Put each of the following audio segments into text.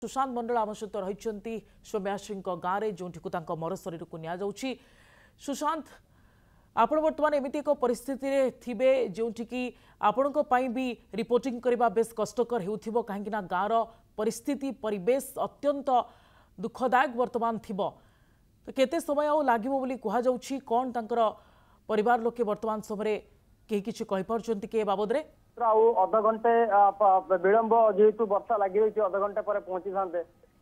सुशांत मंडल आम सहित रही सौम्याश्री गाँव में जो मर शरीर को नि सुशांत आपण बर्तमान एमती एक परिस्थिति थे जो आपण भी रिपोर्टिंग करने बेस कष्टकर हो कहीं गाँवर परिस्थिति परिवेश अत्यंत दुखदायक बर्तमान थी तो केते समय लगे कहुच्छी कौन तांकर परिवार लोके वर्तमान समय कहीं किसी कहीपी कि बाबद अध घंटे विलंब जेहेतु वर्षा लगी रही अध घंटे पर पहुंची था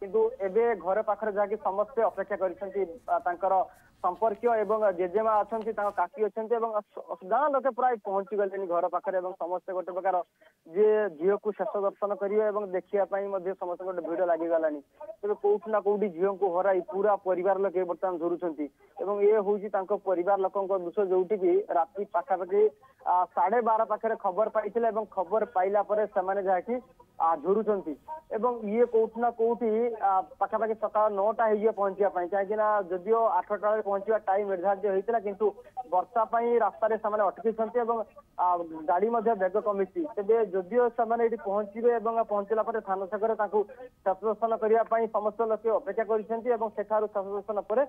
किंतु एबे घर पाखरे जाके समस्ते अपेक्षा कर संपर्क एवं जेजेमा अच्छा काकी अच्छा गाँ लोके प्राय पहुंची गले घर पाखे समस्ते गोटे प्रकार जी झील को शेष दर्शन करेंगे देखापी समस्त गोटे भिड़ लगिगला तेज कौट ना कौटी झील को हर पूरा परिवार लोके बर्तमान झुरुंट ये हूँ परिवार लोकों दोष जोटि राति पाखापाखि 12:30 पाखे खबर पाई खबर पाइला जहाँकि झुरुंट ये कौट ना कौटी पाखापाखि सका 9टा हो पहुंचा कहीं जदियो 8टा पहुंचा टाइम निर्धारित होता किंतु वर्षा रास्तार से अटकी गाड़ी बेग कमी तेज जदियो से पहुंचे पहुंचला थाना छकरे शेष दर्शन करने समस्त लोग अपेक्षा कर दर्शन पर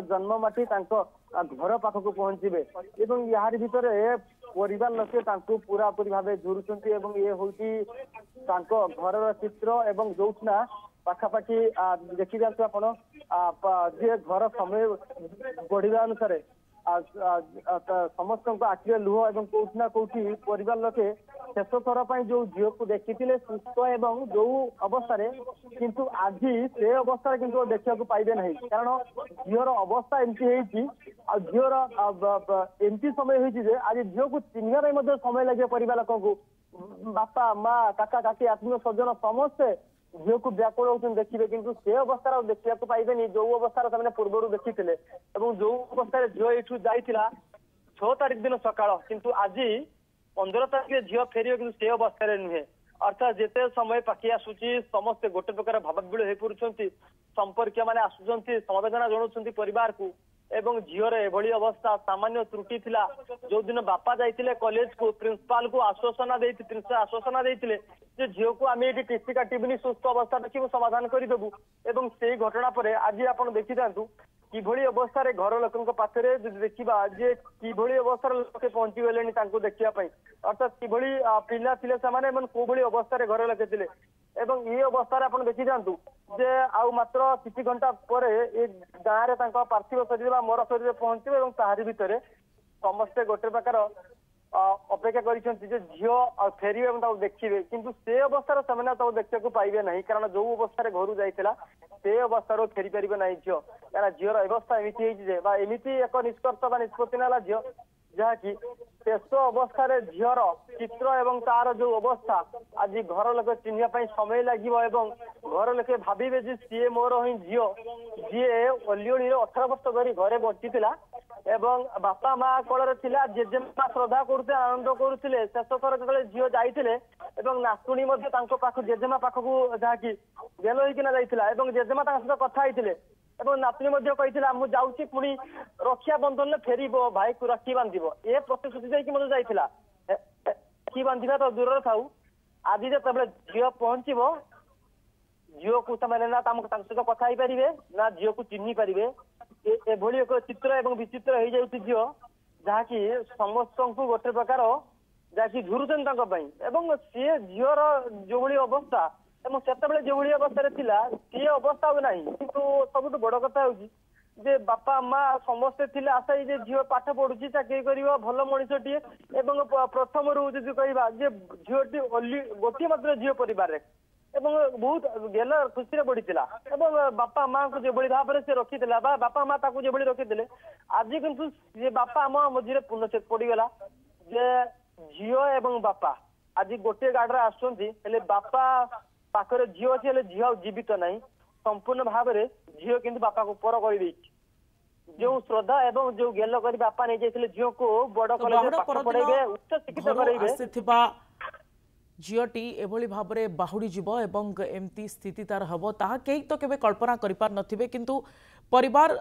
जन्ममाटी घर पाखक पहुंचे यार भितर परिवार लोके पूरा पूरी भाव झुरुंट ये हूँ घर चित्र एवं जोना पाखापाखि देखी जातु आप जे घर समय बढ़िया अनुसार समस्त आखिरे लुह एवं कौट ना कौटी परिवार लोके शेष थर पर जो झील को देखी सुस्थ एवं जो अवस्था किंतु आज से अवस्था किंतु देखा पाइबे ना कारण झीर अवस्था एमती झीर एमती समय होती आज झील को चिन्ह समय लगे परिवार लोक को बापा माँ काका काकी आत्मीय स्वजन समस्ते झील को व्याकुल होते देखिए किंतु से अवस्था देखा पाइबे जो अवस्था से पूर्व देखी जो अवस्था झील यू जाइला 6 तारिख दिन सकाळ किंतु आज 15 तारिख झील फेर कि से अवस्था नुहे अर्थात जिते समय पाखि आसूची समस्ते गोटे प्रकार भावविड़ हो पड़ुंट संपर्क मैंने आसुंच समवेदना जनाऊँ परिवार को एवं झीर एभली अवस्था सामान्य त्रुटि थिला जो दिन बापा जाइए कॉलेज को प्रिंसिपाल को आश्वासना देते झील को आम ये टीसी काटबनी सुस्थ अवस्था देखू समाधान करदेबू एवं से घटना पर आज आप देखी था किभली अवस्था घर लोकों पाखे देखा जे किभली अवस्था लोके पहुंची गले देखापी अर्थात किभली पिला थे कौभली अवस्था घर लोके थे एवं ये अवस्था आप देखी जातु जे आउ मात्र किसी घंटा पर ये गाँव में पार्थिव शरीर मर शरीर पहुंचे और ताहारी भितर समस्ते गोटे प्रकार अपेक्षा कर झील फेर देखिए किंतु से अवस्था से देखा पाइबे ना कारण जो अवस्था घर जाइला से अवस्था फेरी पारे ना झील कारण झीर अवस्था एमती एक निष्कर्ष निष्पत्ति ना झील जहाँकि शेष अवस्था झीर चित्र एवं तार जो अवस्था आज घर लोक चिन्ह समय लगे घर लोके भावे जे सी मोर ही झील जी ओली 18 वर्ष धरी घरे बची एवं बापा माँ कल जेजेमा श्रद्धा करुते आनंद करुले शेष थर जो झील जाइए नातुणी पाख जेजेमा पाखक जहाँकि गेल होना जाइए जेजेमा सहित कथा होते नातुणी कही मुझे जाऊँगी पुणी रक्षा बंधन में फेर भाई को राखी बांध ये प्रतिश्रुति देकी जाइला राखी बांधा तो दूर था आज जो झील पहुंच झील को ना सहित कथा पारे ना झील को चिन्ह पारे एभली एक चित्र एवं विचित्र हो जाऊँगी झील जहाँकि समस्त को गोटे प्रकार जहाँकि झुरुचन सी झीर जो भाई अवस्था से जो अवस्था सी अवस्था ना कि सब बड़ कथा जे बापा माँ समस्ते थे आशा ये झील पाठ पढ़ुची चाकरी कर भल मनीषटीए प्रथम रू कह झीलटी गोटे मात्र झील परिवार बहुत गेल खुशी बढ़ीला बापा माँ को जो भाव से रखी बापा माँ जो रखी आज कि बापा माँ मझे पूर्णछेद पड़गला जे झील एवं बापा आज गोटे गाड़ी आसुँच बापा पाखरे झील अच्छे झील जीवित ना संपूर्ण भाव में झील कि बापा को पर कर जो श्रद्धा एवं जो गेल कर बापा नहीं जाते झील को बड़ कॉलेज पाठ पढ़ाइबे उच्च शिक्षित कराइबे झीटी एभली भाव में बाहुड़ी जीव एवं एमती स्थिति तार हम ताहा कई तो केबे कल्पना करि पार नथिबे किंतु परिवार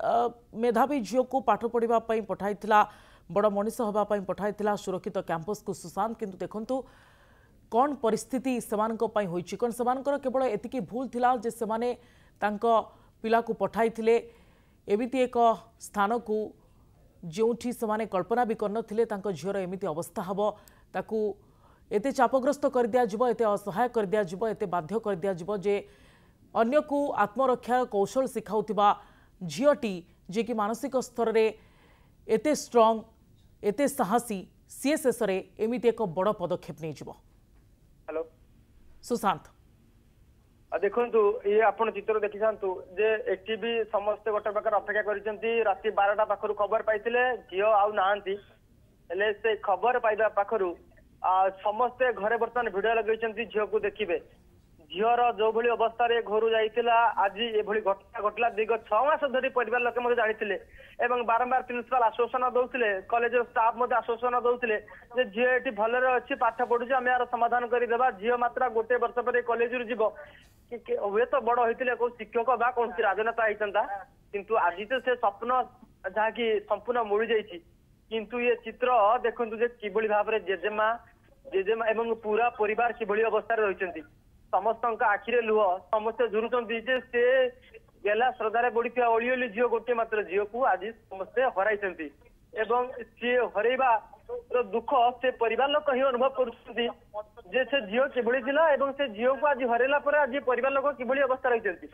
मेधावी झील को पाठ पढ़ा पठाइथिला बड़ मनीष होगा पठाइथिला सुरक्षित कैंपस को सुशांत किंतु देखंतु कौन परिस्थिति सेमानक पई होईची कोन सेमानकर केवल एतिकी भूल थिला जे सेमाने तांको पिला को पठाई थिले एमिति एक स्थान को जोठी सेमाने कल्पना भी करन थिले तांको झियर एमिति अवस्था हबो ताकू एते चापग्रस्त कर दिया जिवो एते असहाय कर दिया जिवो एते बाध्य कर दिया जिवो जे अन्य को आत्मरक्षा कौशल सिखाउथिबा झियटी जे कि मानसिक स्तर रे एते स्ट्रांग एते साहसी सी शेष रे एमिति एक बड़ पदक्षेप नहीं जिवो। हेलो सुशांत देखु ये आपण चित्र देखी जातु जे एटी भी समस्त गोटे प्रकार अपेक्षा करिसेंती राति 12टा पाखरु खबर पाइतिले झियो आउ नाहंती हेले से खबर पाइबा पाखरु समस्ते घरे बर्तमान भिडियो लगे झील को देखिए झीर जो भली अवस्था घर जाइला आज ये घटना घटला दीर्घ 6 मास धरी परिवार लोक जानी बारंबार प्रिंसिपाल आश्वासन दौले कॉलेज स्टाफ आश्वासन दौले झील ये भलरे अच्छी पाठ पढ़ुचे आम यार समाधान करदेवा झील मात्र गोटे वर्ष पर कॉलेज जीव हुए तो बड़ होते कौ शिक्षक बा कौन राजनेता होता किंतु आज तो से स्वप्न जहाँकि संपूर्ण मुड़ी जाइए किंतु ये चित्र देखु कि भाव में जेजेमा एवं पूरा परिवार किभली अवस्था रही समस्त आखिरे लुह समस्ते झुरुचंती जे से गेला श्रद्धारे बढ़िया ओली ओली झील गोटे मात्र झील को आज समस्ते हराई एवं सी हरइबा दुख से परिवार लोक ही अनुभव करुछंती जे से झील किभली थिला एवं से झील को आज हरैला पर आज परिवार लोक किभली अवस्था रही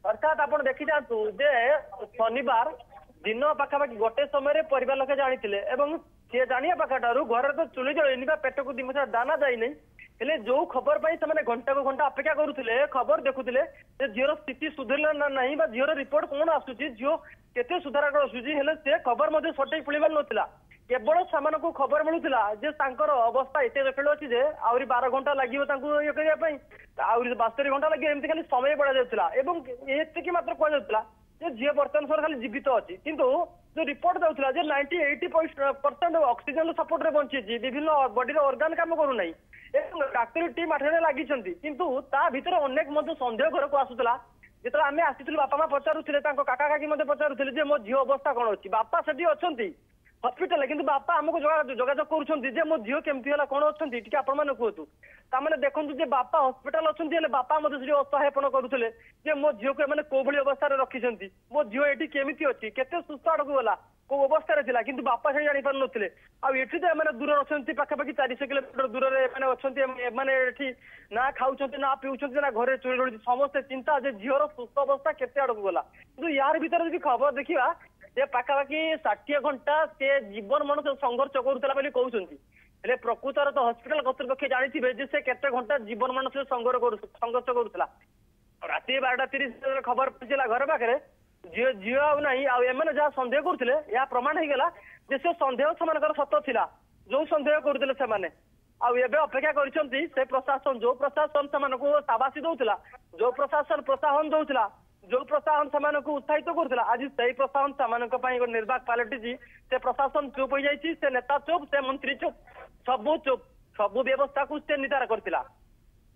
अर्थात आपण देखि जातु जे शनिवार दिन पाखापाखि गोटे समय परिवार लोक जानी एवं सी जानिया पाखाठारू घर तो चुली जलनी पेट को दिमसा दाना जाई नहीं हेले जो खबर पाई से घंटा को घंटा अपेक्षा करुले खबर देखुले झीर स्थिति सुधरला ना नहीं झीर रिपोर्ट कौन आसूची झील केते सुधार आसूची हेले से खबर सठिक मिलबार नथिला केवल सामान को खबर मिलूला जे तांकर अवस्था एते जटिल अच्छी जे आउरी 12 घंटा लगे ये करने 72 घंटा लगे एमती खाली समय बढ़ा जाऊला एवं एतिकी मात्र कह जाऊला झील बर्तमान समय खाली जीवित अच्छी किंतु जो रिपोर्ट दौला 90-80% ऑक्सीजन सपोर्ट रे बंची विभिन्न बॉडी ऑर्गन काम करूना डाक्तरी टीम आठे लगी किंतु ता भीतर अनेक सन्देह घर को आसूला जो आम आसी बापा माँ पचारुले काका काकी पचारुले मो झील अवस्था कौन अच्छी बापा से अच्छा हस्पिटाल किंतु बापा आमको जोगाजोग कर मो झील केमती है कौन अच्छा टी आप कहतु ताने देखु बापा हस्पिटाल अच्छा बापा असहायपन करुले मो झील को कौ भाई अवस्था रखी मो झील ये केमी अच्छी केते सुस्थ आड़ को गला को अवस्था थिला किंतु बापा से जानी पार नथिले आठी तो एम दूर अच्छा पाखापाखि 400 किलोमीटर दूर अच्छा ना खाऊं ना पीऊँ ना घरे चोरी रोड़ी समस्ते चिंता जे झीर सुस्थ अवस्था केते आड़ को गला किंतु यार भीतर जो खबर देखा जे पाखापाखि 60 घंटा से जीवन मन संघर्ष करूला कहते प्रकृतर तो हस्पिटाल कर्तृपक्ष जानी जे से केते घंटा जीवन मन संघर्ष करूला राति 12:30 खबर पहुंचला घर पाखे झील नहीं आने जहाँ सन्देह करुले यह प्रमाण हो गला जे से सन्देह से सत थिला जो सन्देह करुले से अपेक्षा कर प्रशासन जो प्रशासन से साबासी दौला जो प्रशासन प्रोत्साहन दौला जो प्रशासन से उत्साहित करुला आज से प्रशासन से निर्वाक पलटि से प्रशासन चुप हो जाइए से नेता चुप से मंत्री चुप सबू चुप सबू व्यवस्था को से निदार करथिला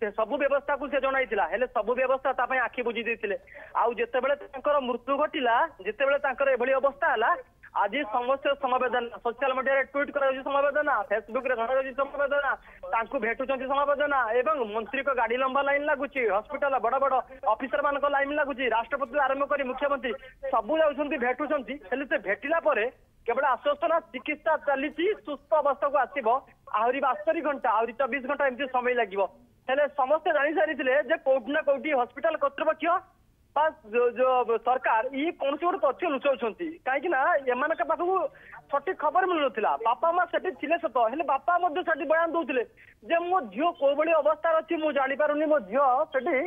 से सबू व्यवस्था को से जणाइथिला हेले सबू व्यवस्था तापई आखि बुझी देथिले आउ जेतेबेले तांकर मृत्यु घटिला जेतेबेले तांकर एभली अवस्था हला आज समस्त समवेदना सोशल मीडिया ट्वीट करा समवेदना फेसबुक रे घरा समवेदना तांको भेटुचंती समवेदना एवं मंत्री को गाड़ी लंबा लाइन लागुची हॉस्पिटल बड़ बड़ ऑफिसर मान को लाइन लागुची राष्ट्रपति आरंभ करी मुख्यमंत्री सबू जाउछंती भेटुचंती हेले से भेटिला परे केवल आश्वासन चिकित्सा चली सुस्थ अवस्था को आसब आहरी 72 घंटा आहरी 24 घंटा एमती समय लगे हेले समस्ते जानी सारी कौटि ना कौटि हॉस्पिटल कर्तृपक्ष जो सरकार ये कौन गोटे तथ्य लुचाऊँ कहीं एम पाखक सठिक खबर मिलू ना बापा माँ से सत हेले बापा बयान दौले मो झील कौ भाई अवस्था अच्छी मुझे जापारूनी मो झील से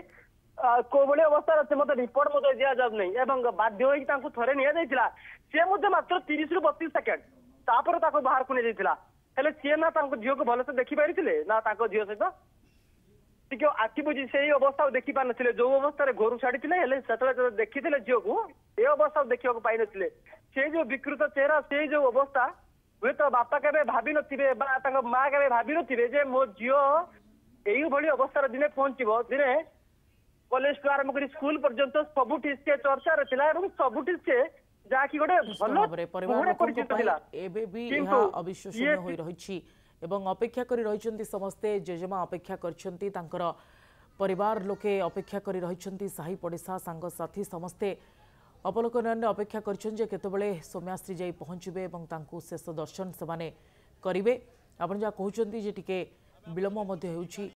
कौ भाई अवस्था अच्छे मतलब रिपोर्ट मत दि जाऊ नहीं बाध्य हो थे नि सी मात्र 30 ରୁ 32 सेकेंड तापर बाहर को नहीं हेले सी ना झील को भलसे देखी पारी ना झील सहित टी आखि बुझी से अवस्था देखी पार ना जो अवस्था घर छाड़ी देखी झील को ये अवस्था देखा पाई नथिले से जो विकृत चेहरा से जो अवस्था हुए तो बापा के भावी नथिबे माँ के भावी नथिबे जे मो झील यही भली अवस्था दिने पहुंचब दिने कॉलेज टू आरंभ कर स्कूल पर्यंत सबुठी से चर्चा थिला सबुठी से जाकि गोटे भल परिचित थिला एबे भी यह अविश्वसनीय होई रहिछि एवं अपेक्षा करी रहिछन्ती समस्ते जेजेमा अपेक्षा करछन्ती तांकर परिवार लोके अपेक्षा करी रहिछन्ती साही पड़िशा सांग साथी समस्ते अवलोकन अपेक्षा करछन जे केतबेले सौम्याश्री जाई पहुँचबे एवं तांकु शेष दर्शन सेमाने करिवे आपण जा कहउछन्ती जे टिके विलम्ब मध्ये हेउछि